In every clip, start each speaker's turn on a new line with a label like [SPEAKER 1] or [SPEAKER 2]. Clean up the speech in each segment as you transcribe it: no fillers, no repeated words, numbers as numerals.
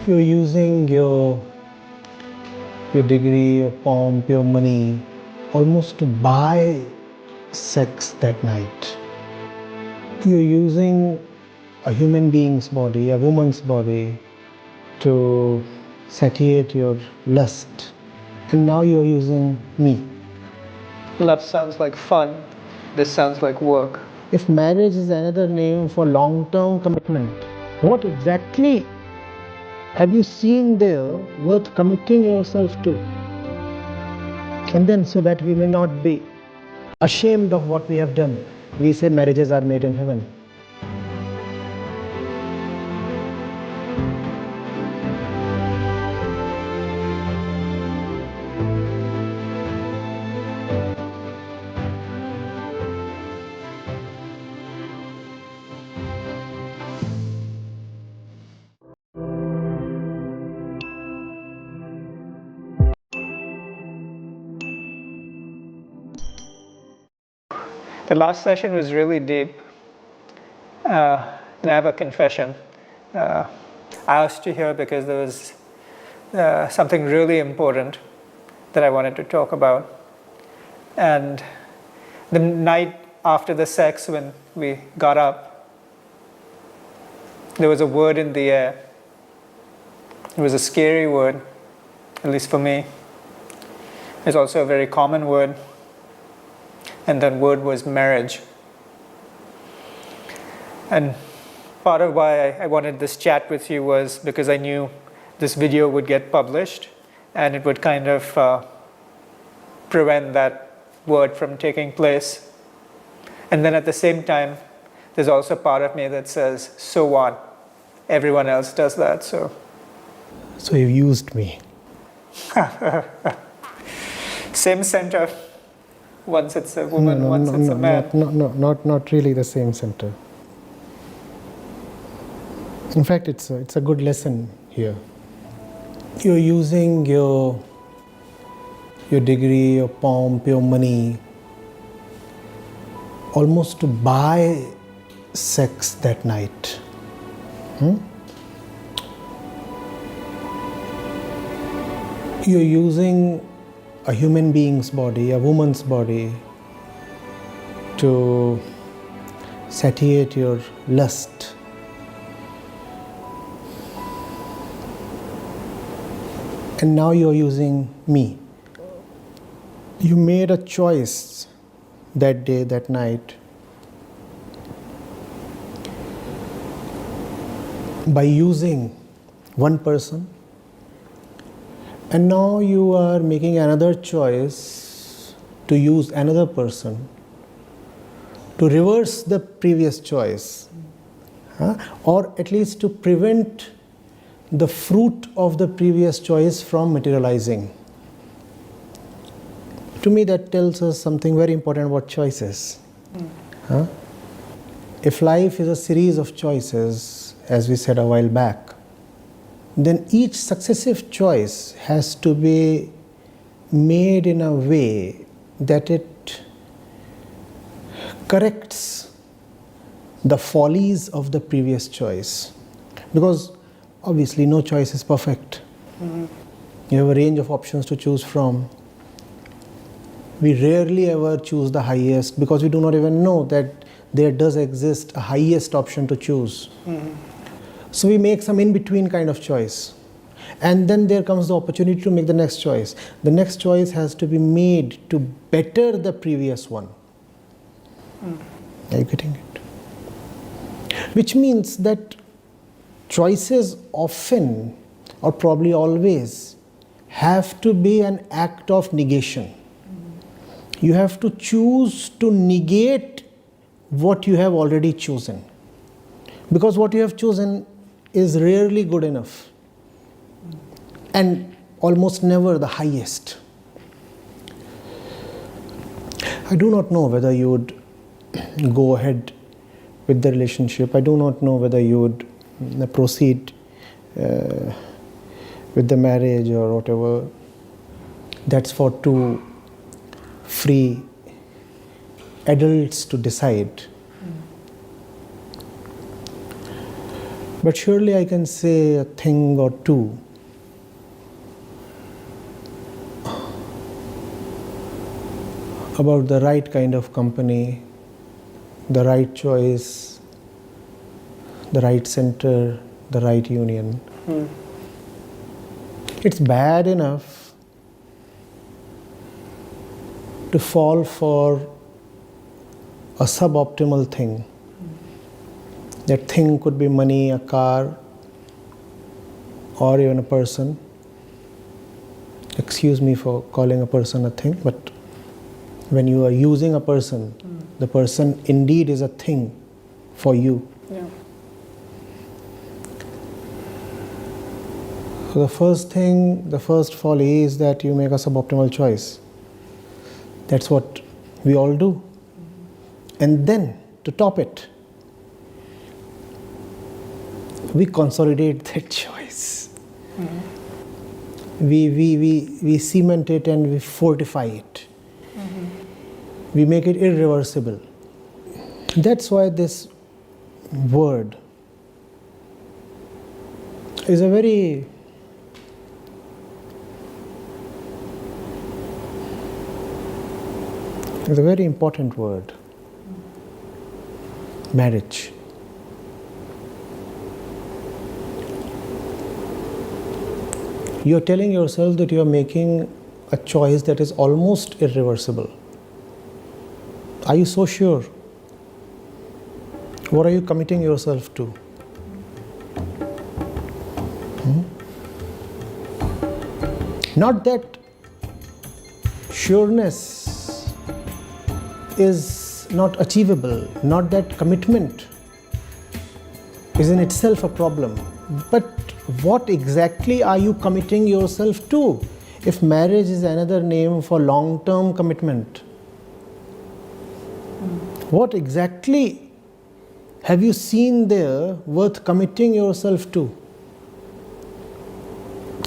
[SPEAKER 1] You're using your degree, your pomp, your money almost to buy sex that night. You're using a human being's body, a woman's body, to satiate your lust. And now you're using me.
[SPEAKER 2] Love sounds like fun. This sounds like work.
[SPEAKER 1] If marriage is another name for long-term commitment, what exactly have you seen there worth committing yourself to? And then, so that we may not be ashamed of what we have done, we say marriages are made in heaven.
[SPEAKER 2] The last session was really deep. And I have a confession. I asked you here because there was something really important that I wanted to talk about. And the night after the sex, when we got up, there was a word in the air. It was a scary word, at least for me. It's also a very common word. And that word was marriage. And part of why I wanted this chat with you was because I knew this video would get published and it would kind of prevent that word from taking place. And then at the same time, there's also part of me that says, so what? Everyone else does that, so.
[SPEAKER 1] So you used me.
[SPEAKER 2] Same center. Once it's a woman, once it's a man.
[SPEAKER 1] Not really the same center. In fact, it's a good lesson here. You're using your degree, your pomp, your money almost to buy sex that night. You're using a human being's body, a woman's body, to satiate your lust. And now you're using me. You made a choice that day, that night, by using one person. And now you are making another choice to use another person to reverse the previous choice, or at least to prevent the fruit of the previous choice from materializing. To me, that tells us something very important about choices. If life is a series of choices, as we said a while back, then each successive choice has to be made in a way that it corrects the follies of the previous choice. Because obviously no choice is perfect. You have a range of options to choose from. We rarely ever choose the highest because we do not even know that there does exist a highest option to choose. So we make some in-between kind of choice. And then there comes the opportunity to make the next choice. The next choice has to be made to better the previous one. Are you getting it? Which means that choices often, or probably always, have to be an act of negation. You have to choose to negate what you have already chosen. Because what you have chosen is rarely good enough and almost never the highest. I do not know whether you would go ahead with the relationship. I do not know whether you would proceed with the marriage or whatever. That's for two free adults to decide. But surely I can say a thing or two about the right kind of company, the right choice, the right center, the right union. It's bad enough to fall for a suboptimal thing. That thing could be money, a car, or even a person. Excuse me for calling a person a thing, but when you are using a person, the person indeed is a thing for you.
[SPEAKER 2] Yeah.
[SPEAKER 1] So the first folly is that you make a suboptimal choice. That's what we all do. And then, to top it, we consolidate that choice. We cement it and we fortify it. We make it irreversible. That's why this word is a very important word. Marriage. You're telling yourself that you're making a choice that is almost irreversible. Are you so sure? What are you committing yourself to? Not that sureness is not achievable, not that commitment is in itself a problem, but what exactly are you committing yourself to? If marriage is another name for long-term commitment, what exactly have you seen there worth committing yourself to?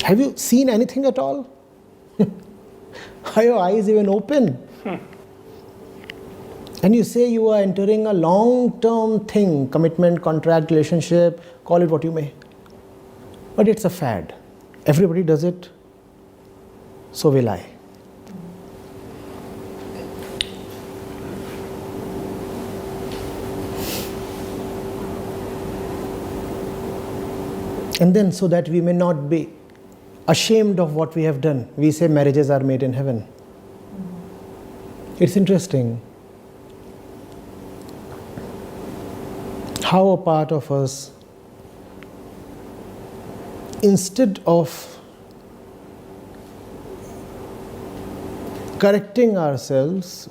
[SPEAKER 1] Have you seen anything at all? Are your eyes even open? And you say you are entering a long-term thing, commitment, contract, relationship, call it what you may. But it's a fad. Everybody does it, so will I. And then, so that we may not be ashamed of what we have done, we say marriages are made in heaven. It's interesting how a part of us, instead of correcting ourselves,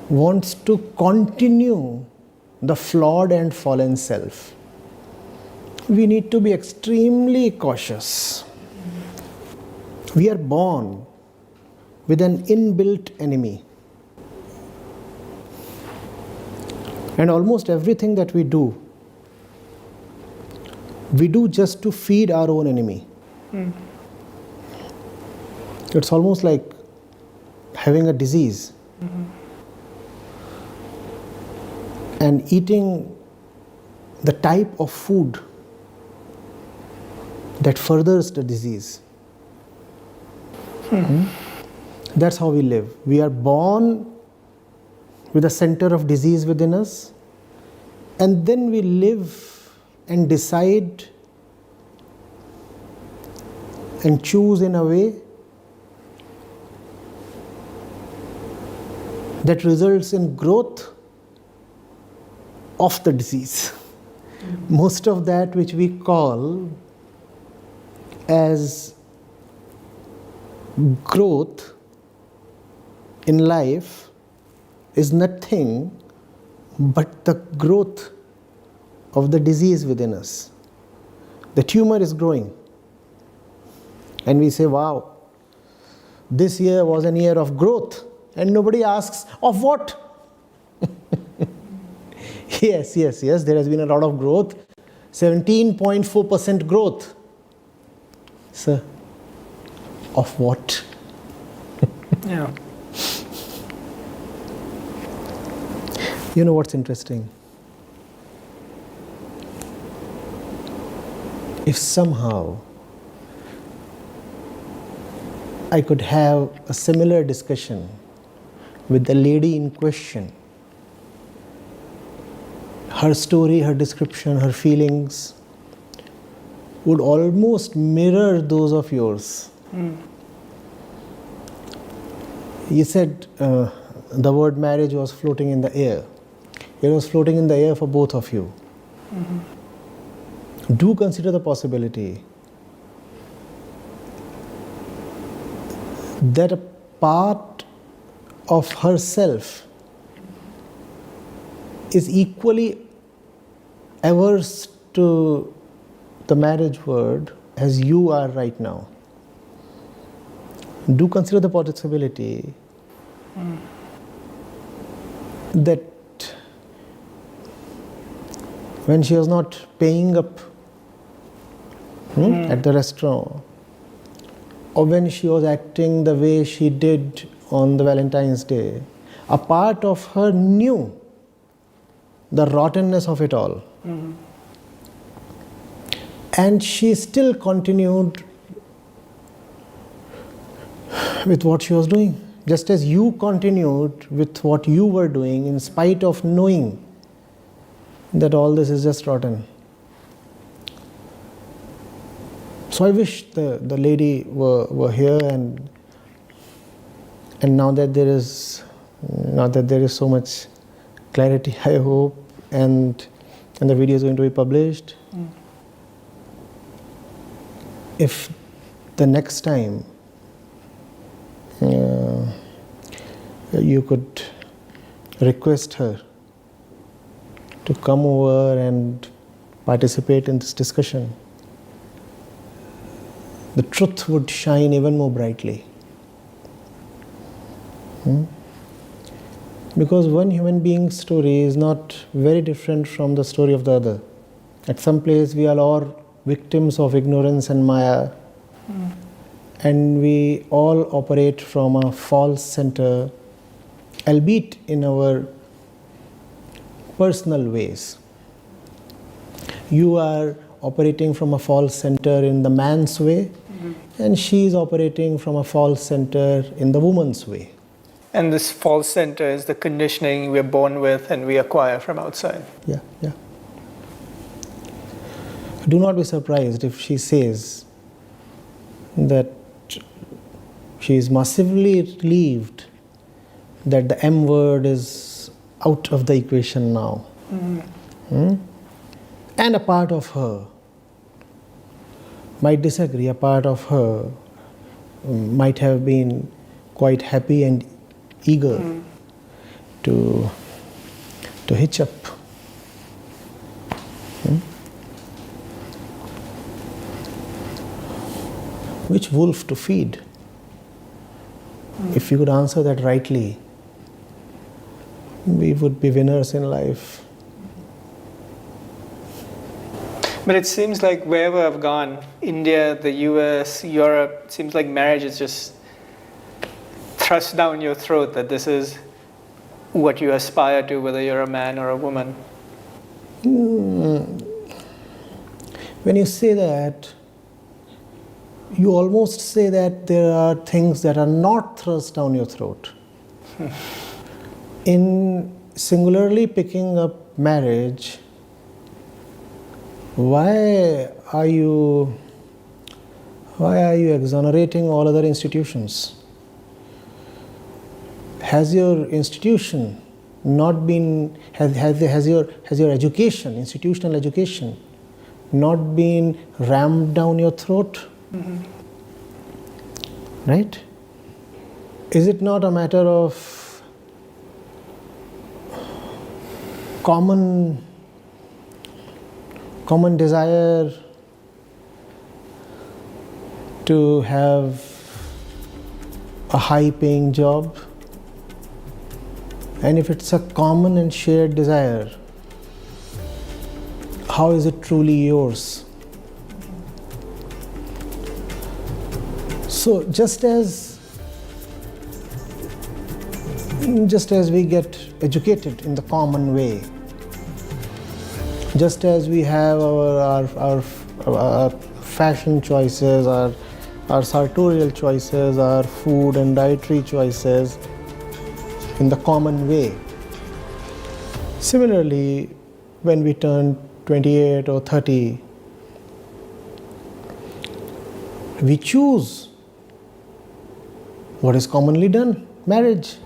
[SPEAKER 1] wants to continue the flawed and fallen self. We need to be extremely cautious. We are born with an inbuilt enemy. And almost everything that we do just to feed our own enemy. It's almost like having a disease and eating the type of food that furthers the disease. That's how we live. We are born with a center of disease within us, and then we live and decide and choose in a way that results in growth of the disease. Most of that which we call as growth in life is nothing but the growth of the disease within us. The tumor is growing. And we say, wow, this year was an year of growth. And nobody asks, of what? Yes, there has been a lot of growth. 17.4% growth. Sir, of what?
[SPEAKER 2] Yeah.
[SPEAKER 1] You know what's interesting? if somehow I could have a similar discussion with the lady in question, her story, her description, her feelings would almost mirror those of yours. You said the word marriage was floating in the air. It was floating in the air for both of you. Do consider the possibility that a part of herself is equally averse to the marriage word as you are right now. Do consider the possibility that when she was not paying up at the restaurant, or when she was acting the way she did on the Valentine's Day, a part of her knew the rottenness of it all. And she still continued with what she was doing, just as you continued with what you were doing in spite of knowing that all this is just rotten. So I wish the lady were here, and now that there is so much clarity, I hope, and the video is going to be published. If the next time you could request her to come over and participate in this discussion, the truth would shine even more brightly. Because one human being's story is not very different from the story of the other. At some place we are all victims of ignorance and maya, and we all operate from a false center, albeit in our personal ways. You are operating from a false center in the man's way, and she is operating from a false center in the woman's way.
[SPEAKER 2] And this false center is the conditioning we're born with and we acquire from outside.
[SPEAKER 1] Yeah. Do not be surprised if she says that she is massively relieved that the M word is out of the equation now. And a part of her might disagree, a part of her might have been quite happy and eager to hitch up. Which wolf to feed? If we could answer that rightly, we would be winners in life.
[SPEAKER 2] But it seems like wherever I've gone, India, the US, Europe, it seems like marriage is just thrust down your throat that this is what you aspire to, whether you're a man or a woman.
[SPEAKER 1] When you say that, you almost say that there are things that are not thrust down your throat. In singularly picking up marriage, why are you exonerating all other institutions? Has your institution not been, has your education, institutional education, not been rammed down your throat? Right? Is it not a matter of common desire to have a high-paying job? And if it's a common and shared desire, how is it truly yours? So just as we get educated in the common way, just as we have our our fashion choices, our sartorial choices, our food and dietary choices in the common way. Similarly, when we turn 28 or 30, we choose what is commonly done, marriage.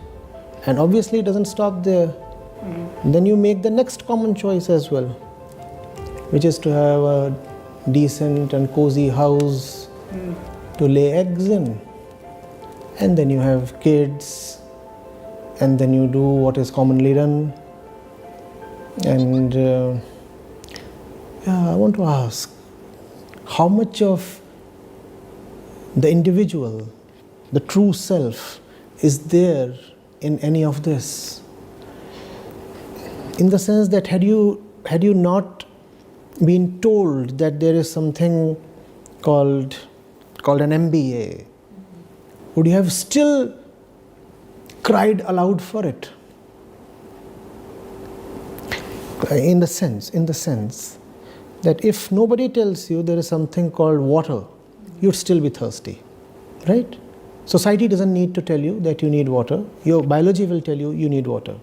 [SPEAKER 1] And obviously it doesn't stop there. Then you make the next common choice as well, which is to have a decent and cozy house to lay eggs in. And then you have kids, and then you do what is commonly done. And I want to ask, how much of the individual, the true self, is there in any of this? In the sense that had you not been told that there is something called an MBA, would you have still cried aloud for it? In the sense that if nobody tells you there is something called water, you'd still be thirsty, right? Society doesn't need to tell you that you need water. Your biology will tell you you need water.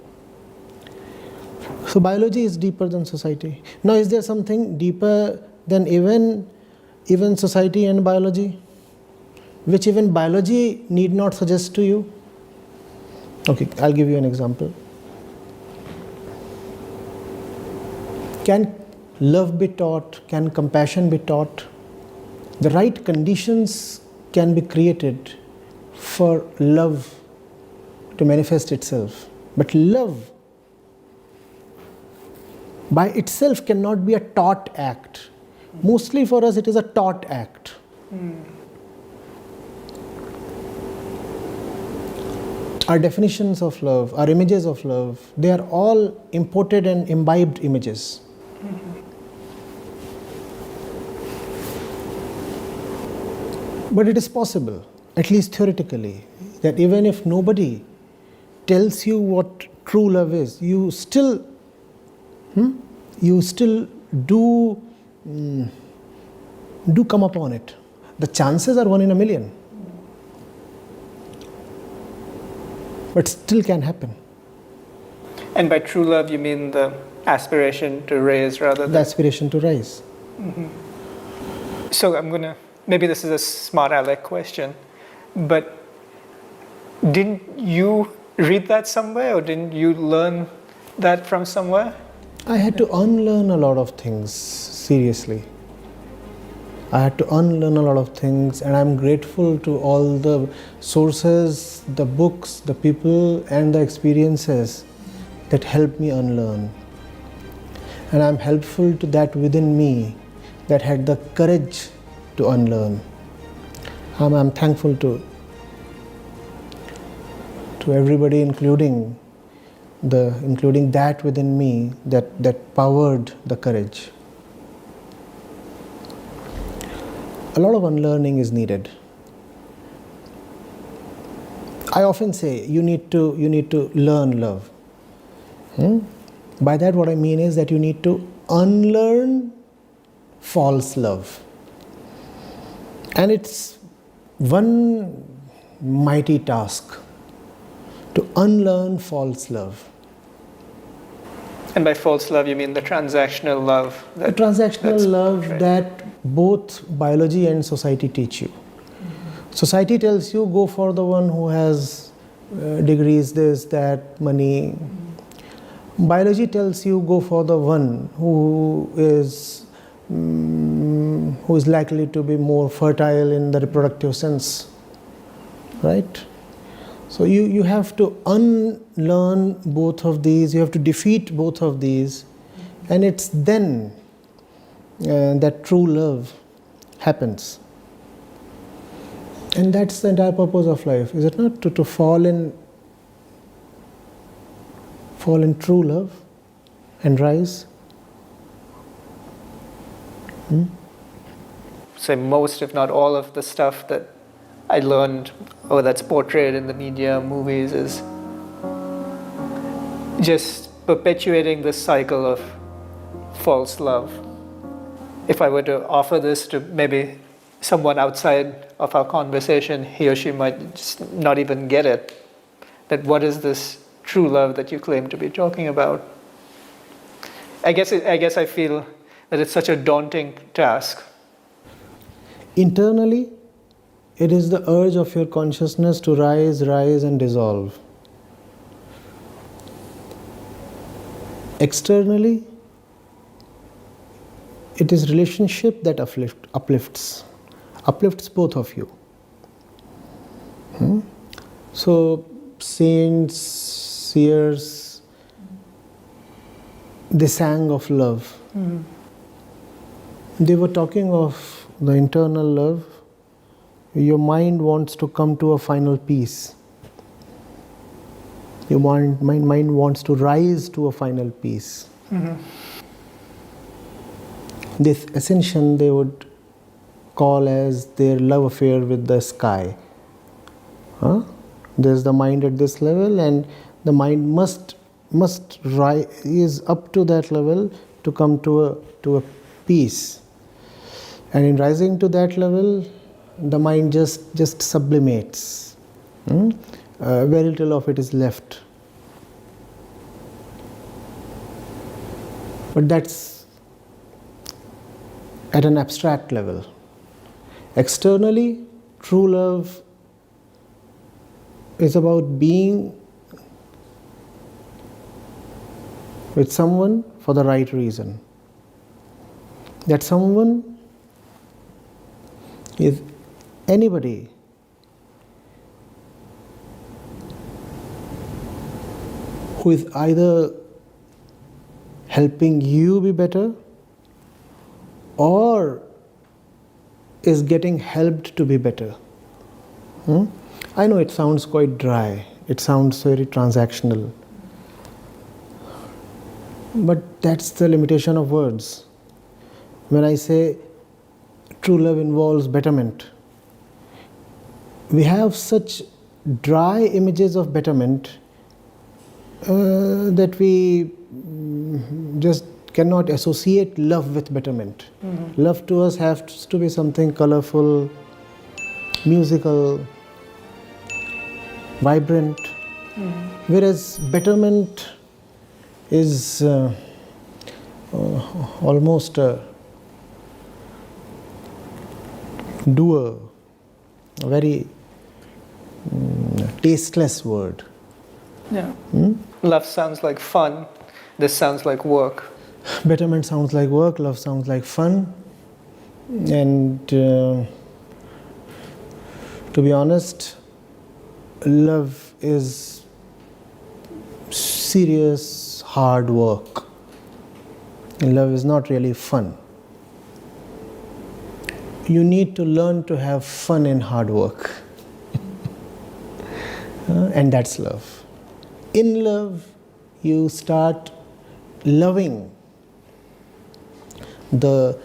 [SPEAKER 1] So biology is deeper than society. Now, is there something deeper than even society and biology, which even biology need not suggest to you? Okay, I'll give you an example. Can love be taught? Can compassion be taught? The right conditions can be created for love to manifest itself. But love by itself cannot be a taught act. Mostly for us it is a taught act. Our definitions of love, our images of love, they are all imported and imbibed images. But it is possible, at least theoretically, that even if nobody tells you what true love is, you still do come upon it. The chances are 1 in a million, but still can happen.
[SPEAKER 2] And by true love, you mean the aspiration to raise rather than...
[SPEAKER 1] The aspiration to rise.
[SPEAKER 2] So maybe this is a smart aleck question, but didn't you read that somewhere, or didn't you learn that from somewhere?
[SPEAKER 1] I had to unlearn a lot of things, seriously. I had to unlearn a lot of things, and I'm grateful to all the sources, the books, the people, and the experiences that helped me unlearn. And I'm helpful to that within me that had the courage to unlearn. I'm thankful to everybody, including that within me that powered the courage. A lot of unlearning is needed. I often say you need to learn love. By that what I mean is that you need to unlearn false love. And it's one mighty task to unlearn false love.
[SPEAKER 2] And by false love, you mean the transactional love?
[SPEAKER 1] The transactional love that both biology and society teach you. Society tells you go for the one who has degrees, this, that, money. Biology tells you go for the one who is likely to be more fertile in the reproductive sense, right? So you have to unlearn both of these, you have to defeat both of these, and it's then that true love happens. And that's the entire purpose of life, is it not? To fall in true love and rise.
[SPEAKER 2] Say most, if not all, of the stuff that I learned or that's portrayed in the media, movies, is just perpetuating this cycle of false love. if I were to offer this to maybe someone outside of our conversation, he or she might just not even get it. That what is this true love that you claim to be talking about? I guess I feel that it's such a daunting task.
[SPEAKER 1] Internally, it is the urge of your consciousness to rise and dissolve. Externally, it is relationship that uplifts both of you. So saints, seers, they sang of love. They were talking of the internal love. Your mind wants to come to a final peace. Your mind wants to rise to a final peace. This ascension they would call as their love affair with the sky. There's the mind at this level, and the mind must rise up to that level to come to a peace. And in rising to that level, the mind just sublimates. Very little of it is left. But that's at an abstract level. Externally, true love is about being with someone for the right reason. That someone is anybody who is either helping you be better or is getting helped to be better. I know it sounds quite dry, it sounds very transactional, but that's the limitation of words. When I say true love involves betterment, we have such dry images of betterment that we just cannot associate love with betterment. Love to us has to be something colorful, musical, vibrant, whereas betterment is almost a doer, a very tasteless word.
[SPEAKER 2] Yeah. Love sounds like fun. This sounds like work.
[SPEAKER 1] Betterment sounds like work, love sounds like fun. And to be honest, love is serious, hard work. And love is not really fun. You need to learn to have fun in hard work. And that's love. In love, you start loving the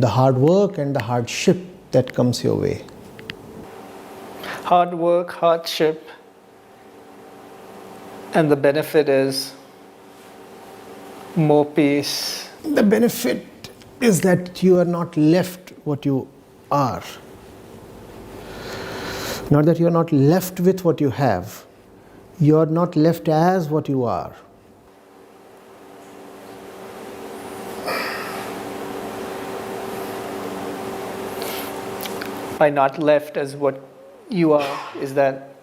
[SPEAKER 1] hard work and the hardship that comes your way.
[SPEAKER 2] Hard work, hardship, and the benefit is more peace.
[SPEAKER 1] The benefit is that you are not left what you are. Not that you are not left with what you have. You are not left as what you are.
[SPEAKER 2] By not left as what you are, is that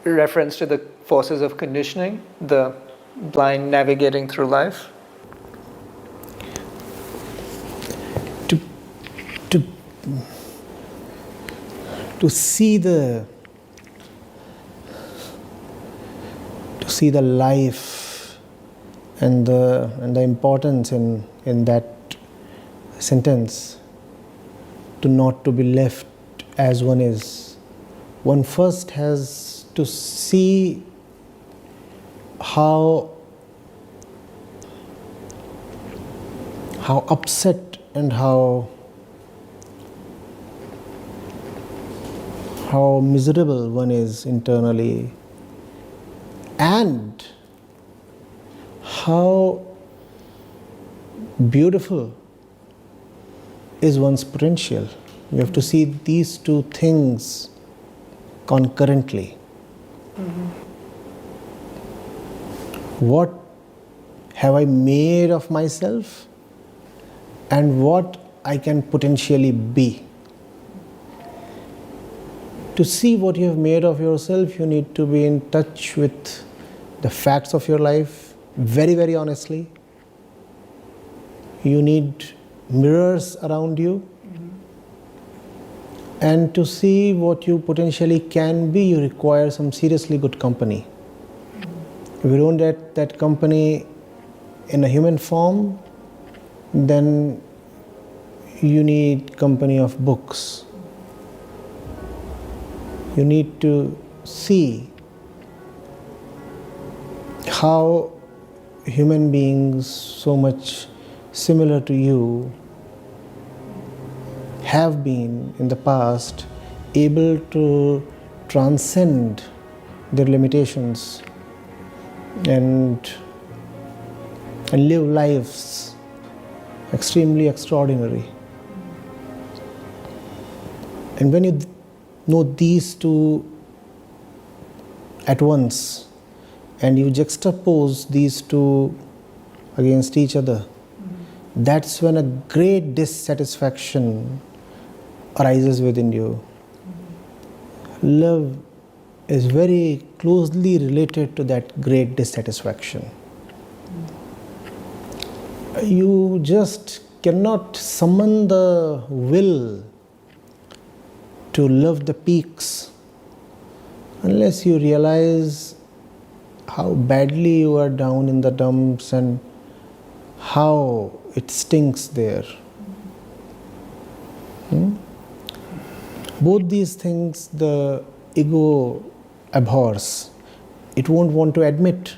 [SPEAKER 2] a reference to the forces of conditioning, the blind navigating through life?
[SPEAKER 1] To see the life and the importance in that sentence, to not to be left as one is. One first has to see how upset and how miserable one is internally, and how beautiful is one's potential. You have to see these two things concurrently. What have I made of myself and what I can potentially be? To see what you have made of yourself, you need to be in touch with the facts of your life very, very honestly. You need mirrors around you. And to see what you potentially can be, you require some seriously good company. If you don't get that company in a human form, then you need company of books. You need to see how human beings so much similar to you have been in the past able to transcend their limitations and live lives extremely extraordinary. And when you know these two at once and you juxtapose these two against each other, that's when a great dissatisfaction arises within you. Love is very closely related to that great dissatisfaction. You just cannot summon the will to love the peaks unless you realize how badly you are down in the dumps and how it stinks there. Both these things the ego abhors. It won't want to admit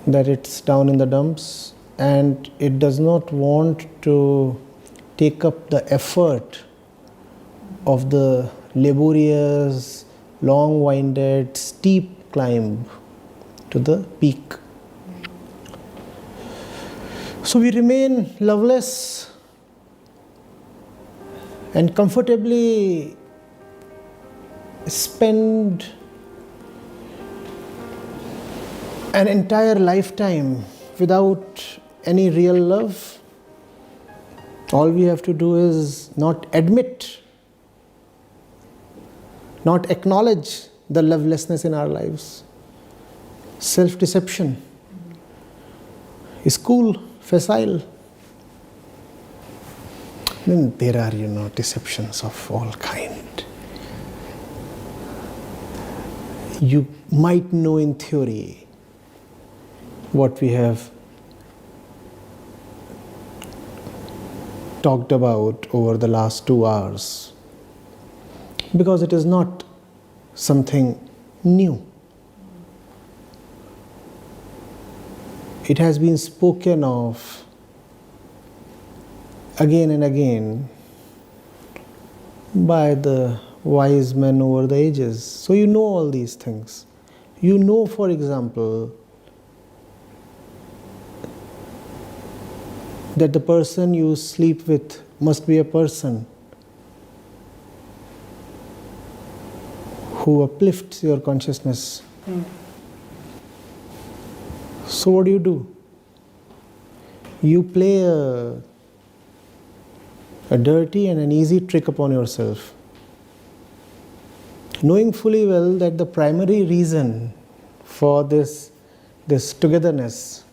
[SPEAKER 1] that it's down in the dumps, and it does not want to take up the effort of the laborious, long-winded, steep climb to the peak. So we remain loveless and comfortably spend an entire lifetime without any real love. All we have to do is not admit, not acknowledge the lovelessness in our lives. Self-deception is cool, facile. Then there are, deceptions of all kind. You might know in theory what we have talked about over the last 2 hours, because it is not something new. It has been spoken of again and again by the wise men over the ages. So you know all these things. You know, for example, that the person you sleep with must be a person who uplifts your consciousness. So what do? You play a dirty and an easy trick upon yourself, knowing fully well that the primary reason for this togetherness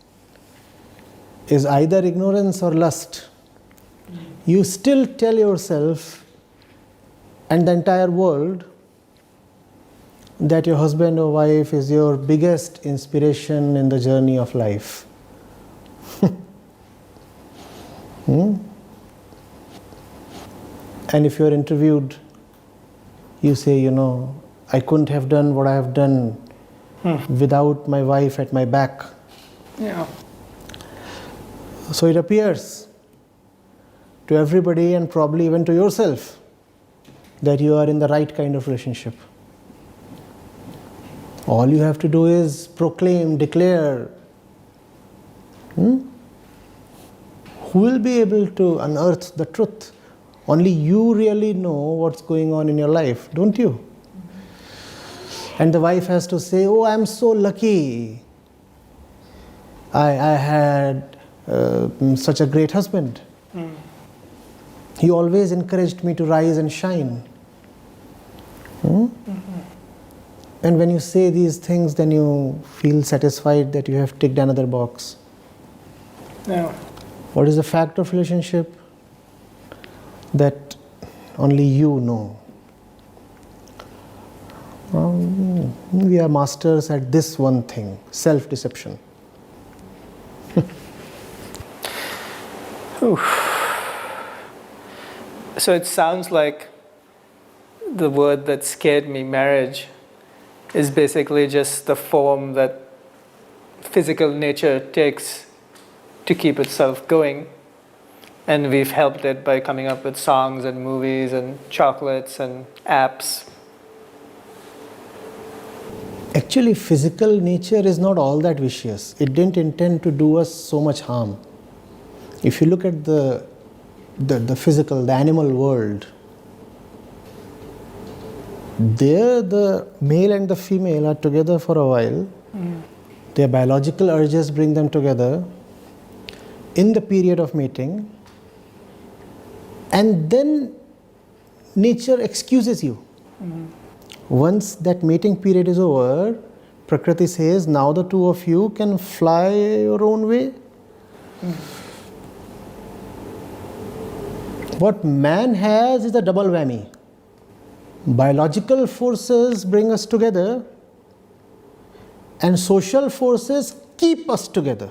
[SPEAKER 1] is either ignorance or lust. You still tell yourself and the entire world that your husband or wife is your biggest inspiration in the journey of life. And if you are interviewed, you say, I couldn't have done what I have done without my wife at my back.
[SPEAKER 2] Yeah.
[SPEAKER 1] So it appears to everybody, and probably even to yourself, that you are in the right kind of relationship. All you have to do is proclaim, declare. who will be able to unearth the truth? Only you really know what's going on in your life, don't you? And the wife has to say, oh, I'm so lucky. I had such a great husband. He always encouraged me to rise and shine. And when you say these things, then you feel satisfied that you have ticked another box.
[SPEAKER 2] No.
[SPEAKER 1] What is the fact of relationship? That only you know. We are masters at this one thing, self-deception.
[SPEAKER 2] So it sounds like the word that scared me, marriage, is basically just the form that physical nature takes to keep itself going. And we've helped it by coming up with songs and movies and chocolates and apps.
[SPEAKER 1] Actually, physical nature is not all that vicious. It didn't intend to do us so much harm. If you look at the physical, the animal world, there the male and the female are together for a while. Their biological urges bring them together in the period of mating, and then nature excuses you. Once that mating period is over, Prakriti says, now the two of you can fly your own way. What man has is a double whammy. Biological forces bring us together, and social forces keep us together.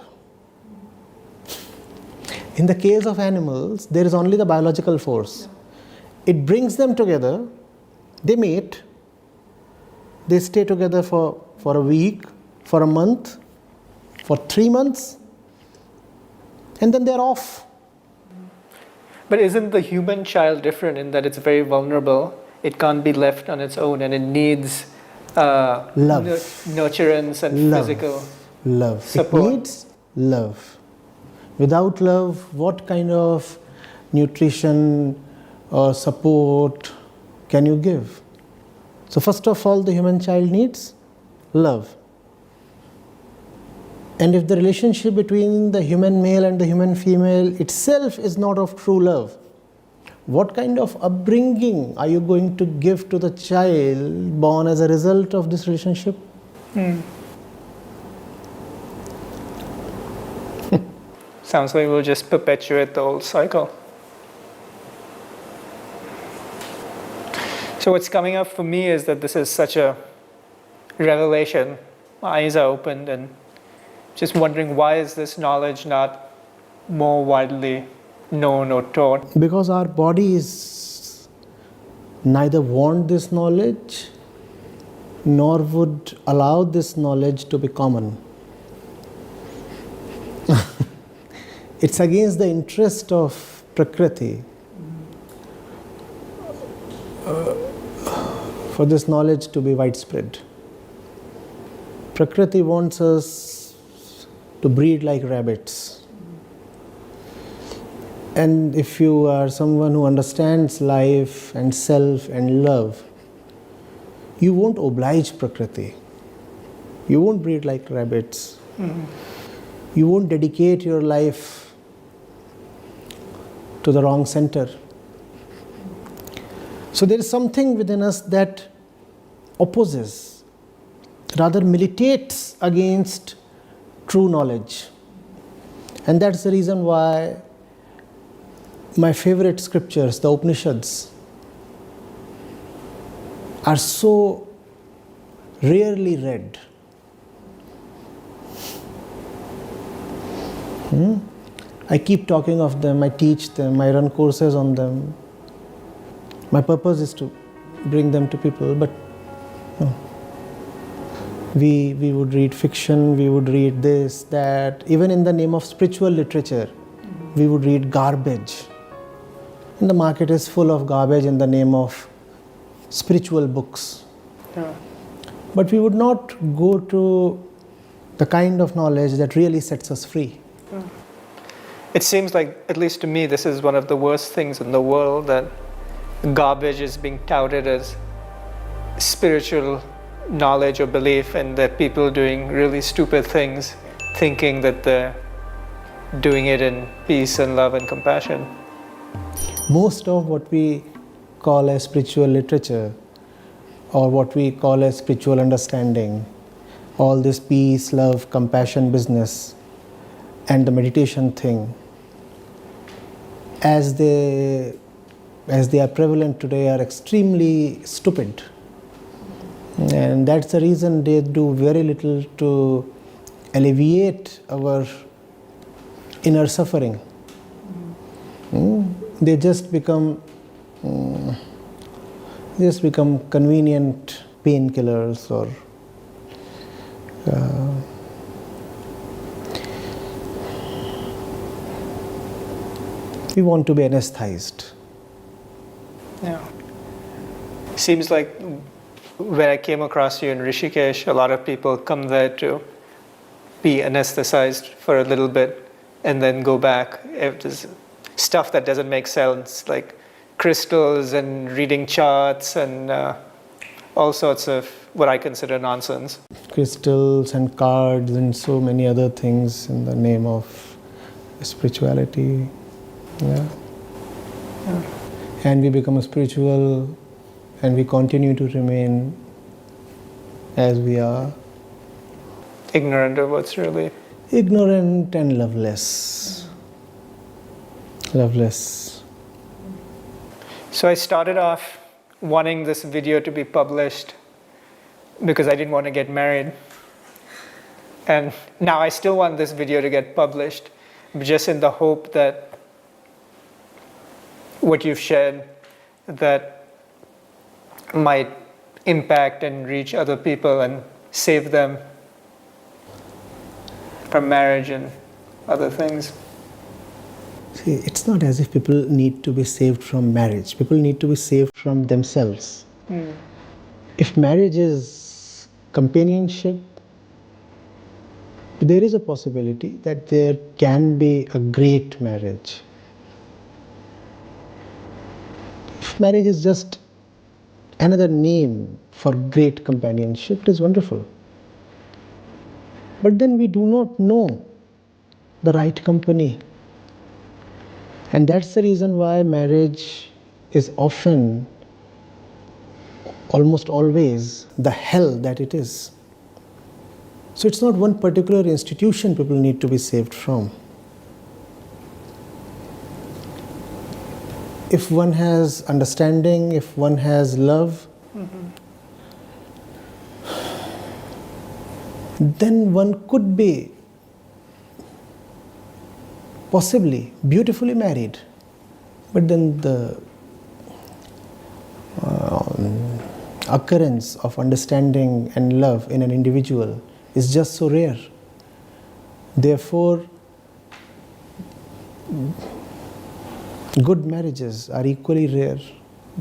[SPEAKER 1] In the case of animals, there is only the biological force. It brings them together, they mate, they stay together for a week, for a month, for 3 months, and then they're off.
[SPEAKER 2] But isn't the human child different in that it's very vulnerable? It can't be left on its own, and it needs
[SPEAKER 1] love,
[SPEAKER 2] nurturance and physical
[SPEAKER 1] love.
[SPEAKER 2] support.
[SPEAKER 1] It needs love. Without love, what kind of nutrition or support can you give? So first of all, the human child needs love. And if the relationship between the human male and the human female itself is not of true love, what kind of upbringing are you going to give to the child born as a result of this relationship?
[SPEAKER 2] Sounds like we'll just perpetuate the old cycle. So what's coming up for me is that this is such a revelation. My eyes are opened, and just wondering, why is this knowledge not more widely known or taught?
[SPEAKER 1] Because our bodies neither want this knowledge nor would allow this knowledge to be common. It's against the interest of Prakriti for this knowledge to be widespread. Prakriti wants us to breed like rabbits. And if you are someone who understands life and self and love, you won't oblige Prakriti. You won't breed like rabbits. You won't dedicate your life to the wrong center. So there is something within us that opposes, rather militates against true knowledge. And that's the reason why my favorite scriptures, the Upanishads, are so rarely read. I keep talking of them, I teach them, I run courses on them. My purpose is to bring them to people, but we would read fiction, we would read this, that. Even in the name of spiritual literature, we would read garbage. And the market is full of garbage in the name of spiritual books. But we would not go to the kind of knowledge that really sets us free.
[SPEAKER 2] it seems like, at least to me, this is one of the worst things in the world, that garbage is being touted as spiritual knowledge or belief, and that people doing really stupid things thinking that they're doing it in peace and love and compassion.
[SPEAKER 1] Most of what we call as spiritual literature, or what we call as spiritual understanding, all this peace, love, compassion business, and the meditation thing, as they are prevalent today, are extremely stupid. And that's the reason they do very little to alleviate our inner suffering. They just become convenient painkillers, or we want to be anesthetized.
[SPEAKER 2] Yeah. Seems like when I came across you in Rishikesh, a lot of people come there to be anesthetized for a little bit and then go back. If there's stuff that doesn't make sense, like crystals and reading charts and all sorts of what I consider nonsense.
[SPEAKER 1] Crystals and cards and so many other things in the name of spirituality. Yeah. And we become spiritual, and we continue to remain as we are.
[SPEAKER 2] Ignorant of what's really.
[SPEAKER 1] Ignorant and loveless. Loveless.
[SPEAKER 2] So I started off wanting this video to be published because I didn't want to get married. And now I still want this video to get published, just in the hope that what you've shared that might impact and reach other people and save them from marriage and other things.
[SPEAKER 1] See, it's not as if people need to be saved from marriage. People need to be saved from themselves. If marriage is companionship, there is a possibility that there can be a great marriage. If marriage is just another name for great companionship, it is wonderful. But then we do not know the right company. And that's the reason why marriage is often, almost always, the hell that it is. So it's not one particular institution people need to be saved from. If one has understanding, if one has love, then one could be possibly beautifully married. But then the occurrence of understanding and love in an individual is just so rare. Therefore, good marriages are equally rare.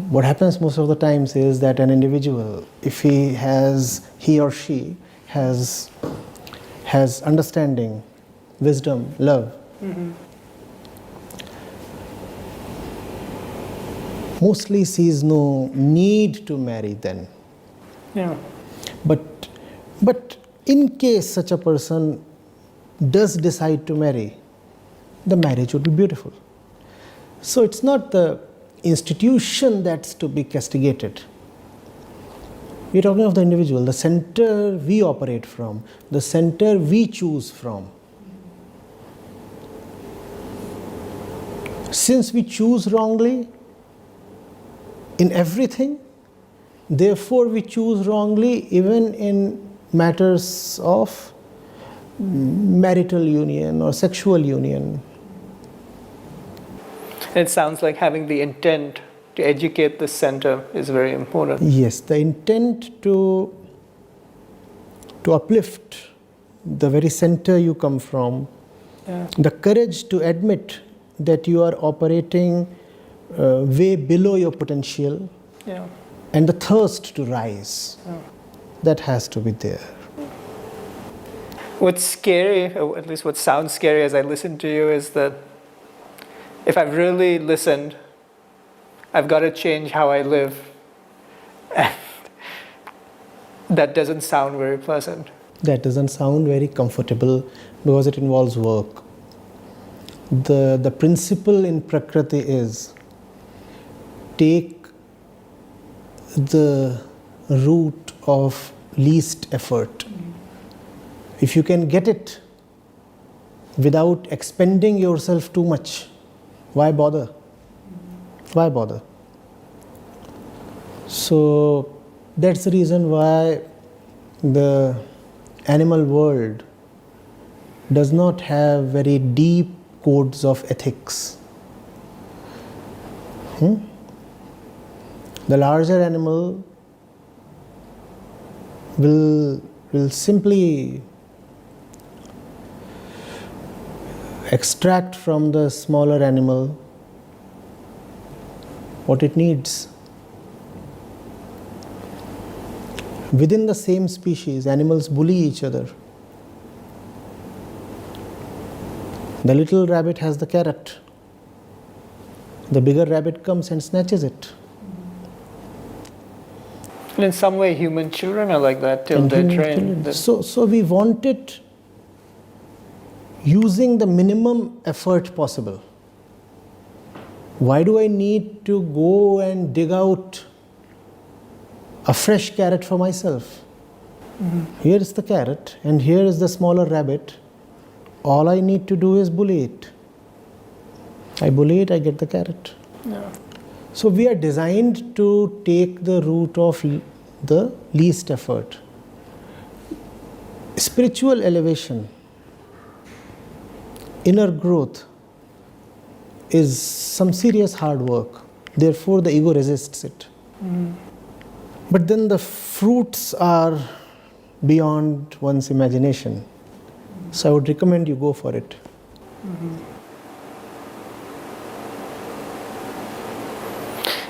[SPEAKER 1] What happens most of the times is that an individual, if he or she has understanding, wisdom, love, mostly sees no need to marry then.
[SPEAKER 2] Yeah.
[SPEAKER 1] But in case such a person does decide to marry, the marriage would be beautiful. So it's not the institution that's to be castigated. We're talking of the individual, the center we operate from, the center we choose from. Since we choose wrongly in everything, therefore we choose wrongly even in matters of marital union or sexual union.
[SPEAKER 2] It sounds like having the intent to educate the center is very important.
[SPEAKER 1] Yes, the intent to uplift the very center you come from, the courage to admit that you are operating way below your potential, and the thirst to rise, that has to be there.
[SPEAKER 2] What's scary, or at least what sounds scary as I listen to you, is that if I've really listened, I've got to change how I live. And that doesn't sound very pleasant.
[SPEAKER 1] That doesn't sound very comfortable because it involves work. The principle in Prakriti is take the route of least effort. If you can get it without expending yourself too much, why bother? Why bother? So that's the reason why the animal world does not have very deep codes of ethics. The larger animal will simply extract from the smaller animal what it needs. Within the same species, animals bully each other. The little rabbit has the carrot. The bigger rabbit comes and snatches it.
[SPEAKER 2] And in some way, human children are like that till they're trained.
[SPEAKER 1] So we want it using the minimum effort possible. Why do I need to go and dig out a fresh carrot for myself? Here is the carrot and here is the smaller rabbit. All I need to do is bully it. I bully it, I get the carrot.
[SPEAKER 2] Yeah.
[SPEAKER 1] So we are designed to take the route of the least effort. Spiritual elevation, inner growth is some serious hard work. Therefore the ego resists it. But then the fruits are beyond one's imagination. So I would recommend you go for it.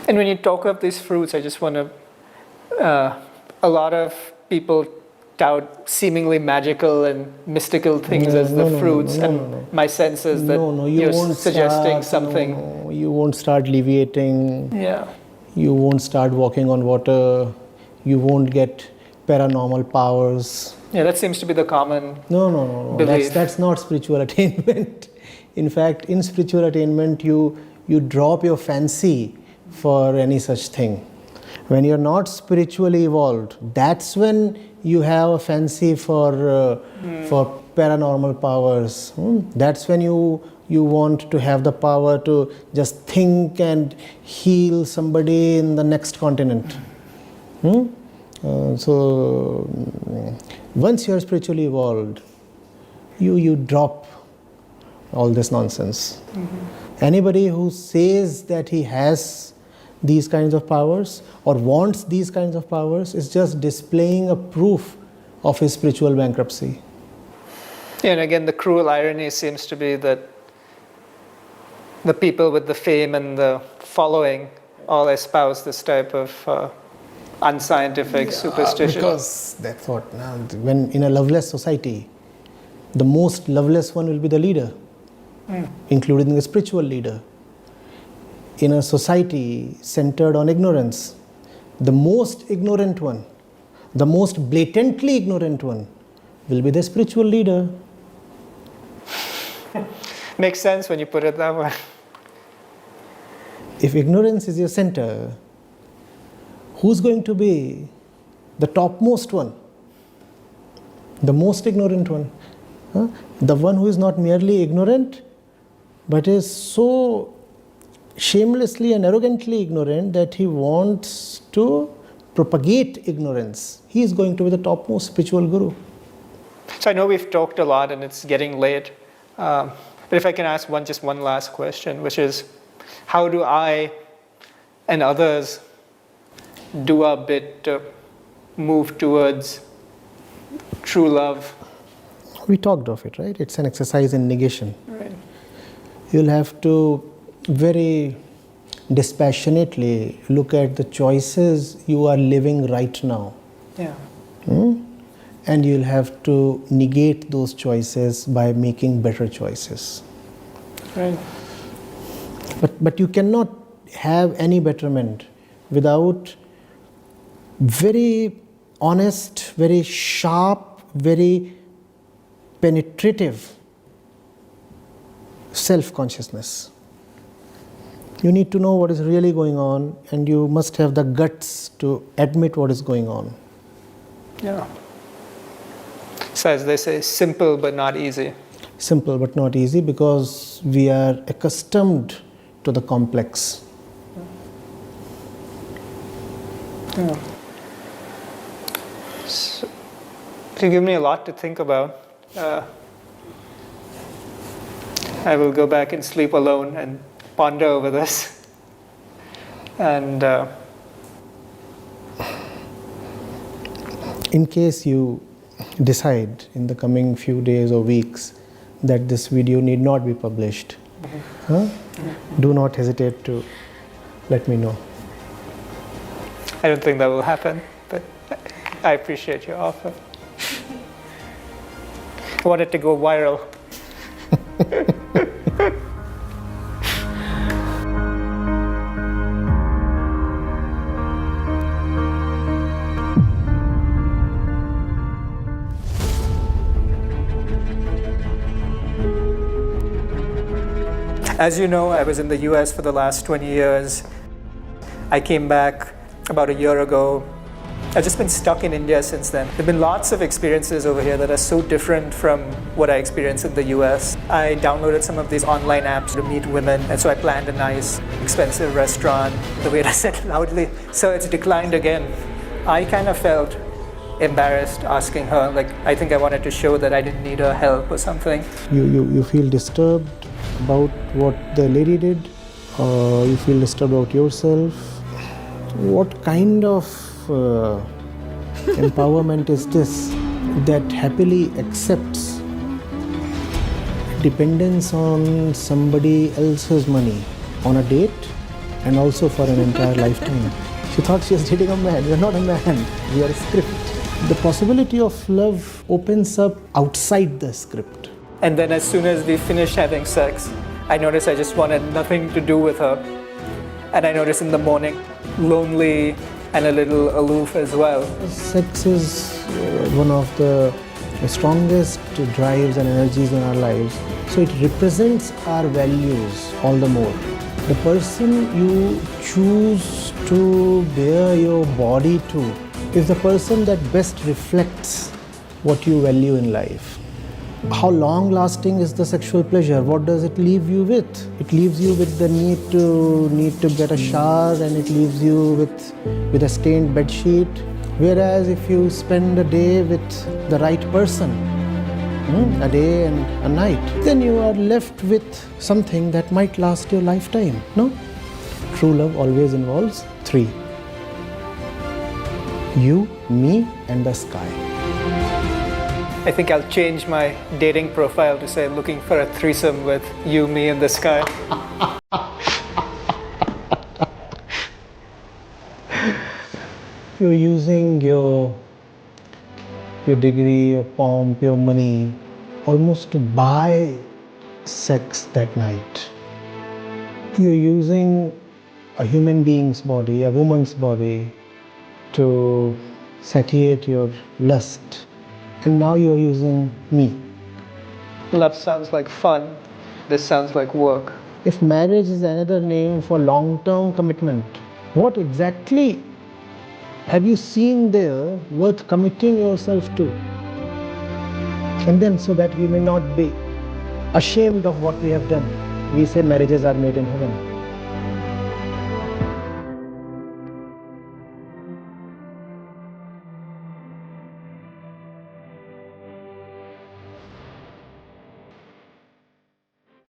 [SPEAKER 2] And when you talk of these fruits, I just want to, a lot of people tout seemingly magical and mystical things as the fruits, and my sense is that you're suggesting something.
[SPEAKER 1] No, you won't start leviating.
[SPEAKER 2] Yeah.
[SPEAKER 1] You won't start walking on water. You won't get paranormal powers.
[SPEAKER 2] Yeah, that seems to be the common
[SPEAKER 1] No.
[SPEAKER 2] belief.
[SPEAKER 1] That's not spiritual attainment. In fact, in spiritual attainment, you drop your fancy for any such thing. When you're not spiritually evolved, that's when you have a fancy for paranormal powers. That's when you want to have the power to just think and heal somebody in the next continent. So once you're spiritually evolved, you drop all this nonsense. Anybody who says that he has these kinds of powers or wants these kinds of powers is just displaying a proof of his spiritual bankruptcy.
[SPEAKER 2] Yeah, and again, the cruel irony seems to be that the people with the fame and the following all espouse this type of unscientific superstition.
[SPEAKER 1] Because that's what, when in a loveless society, the most loveless one will be the leader, including the spiritual leader. In a society centered on ignorance, the most ignorant one, the most blatantly ignorant one will be the spiritual leader.
[SPEAKER 2] Makes sense when you put it that way.
[SPEAKER 1] If ignorance is your center, who's going to be the topmost one? The most ignorant one. The one who is not merely ignorant, but is so shamelessly and arrogantly ignorant that he wants to propagate ignorance. He is going to be the topmost spiritual guru.
[SPEAKER 2] So I know we've talked a lot and it's getting late. But if I can ask just one last question, which is, how do I and others do our bit to move towards true love?
[SPEAKER 1] We talked of it, right? It's an exercise in negation.
[SPEAKER 2] Right.
[SPEAKER 1] You'll have to very dispassionately look at the choices you are living right now.
[SPEAKER 2] Yeah.
[SPEAKER 1] And you'll have to negate those choices by making better choices.
[SPEAKER 2] Right.
[SPEAKER 1] But you cannot have any betterment without very honest, very sharp, very penetrative self-consciousness. You need to know what is really going on, and you must have the guts to admit what is going on.
[SPEAKER 2] Yeah. So as they say, simple but not easy.
[SPEAKER 1] Simple but not easy, because we are accustomed to the complex.
[SPEAKER 2] Yeah. So, you give me a lot to think about. I will go back and sleep alone and ponder over this. And
[SPEAKER 1] in case you decide in the coming few days or weeks that this video need not be published, do not hesitate to let me know.
[SPEAKER 2] I don't think that will happen, but I appreciate your offer. I want it to go viral. As you know, I was in the US for the last 20 years. I came back about a year ago. I've just been stuck in India since then. There have been lots of experiences over here that are so different from what I experienced in the US. I downloaded some of these online apps to meet women, and so I planned a nice, expensive restaurant. The waiter said loudly, "Sir, it's declined again." I kind of felt embarrassed asking her, like, I think I wanted to show that I didn't need her help or something.
[SPEAKER 1] You feel disturbed about what the lady did, or you feel disturbed about yourself? What kind of empowerment is this that happily accepts dependence on somebody else's money on a date and also for an entire lifetime? She thought she was dating a man. We are not a man, we are a script. The possibility of love opens up outside the script.
[SPEAKER 2] And then as soon as we finished having sex, I noticed I just wanted nothing to do with her. And I noticed in the morning, lonely and a little aloof as well.
[SPEAKER 1] Sex is one of the strongest drives and energies in our lives. So it represents our values all the more. The person you choose to bear your body to is the person that best reflects what you value in life. How long lasting is the sexual pleasure? What does it leave you with? It leaves you with the need to get a shower, and it leaves you with a stained bed sheet. Whereas if you spend a day with the right person, a day and a night, then you are left with something that might last your lifetime. No? True love always involves three: you, me, and the sky.
[SPEAKER 2] I think I'll change my dating profile to say looking for a threesome with you, me, and the sky.
[SPEAKER 1] You're using your degree, your pomp, your money almost to buy sex that night. You're using a human being's body, a woman's body, to satiate your lust. And now you're using me.
[SPEAKER 2] Love sounds like fun. This sounds like work.
[SPEAKER 1] If marriage is another name for long-term commitment, what exactly have you seen there worth committing yourself to? And then, so that we may not be ashamed of what we have done, we say marriages are made in heaven.